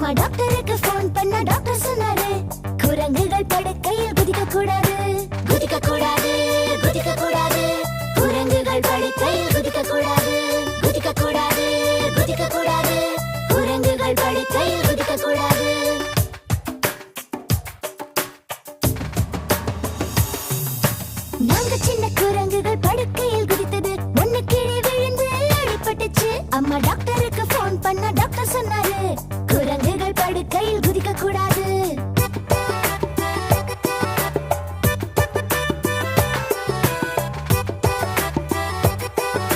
அம்மா டாக்டருக்கு போன் பண்ண டாக்டர் சொன்னாரு குரங்குகள் படுக்கையில் குதிக்க கூடாது குதிக்க கூடாது குதிக்க கூடாது குரங்குகள் படுக்கையில் குதிக்க கூடாது குதிக்க கூடாது குதிக்க கூடாது குரங்குகள் படுக்கையில் குதிக்க கூடாது. நாங்க சின்ன குரங்குகள் படுக்கையில் குதித்தது ஒண்ணு கீழே விழுந்து அடிபட்டுச்சு. அம்மா டாக்டருக்கு போன் பண்ண டாக்டர் சொன்னாரு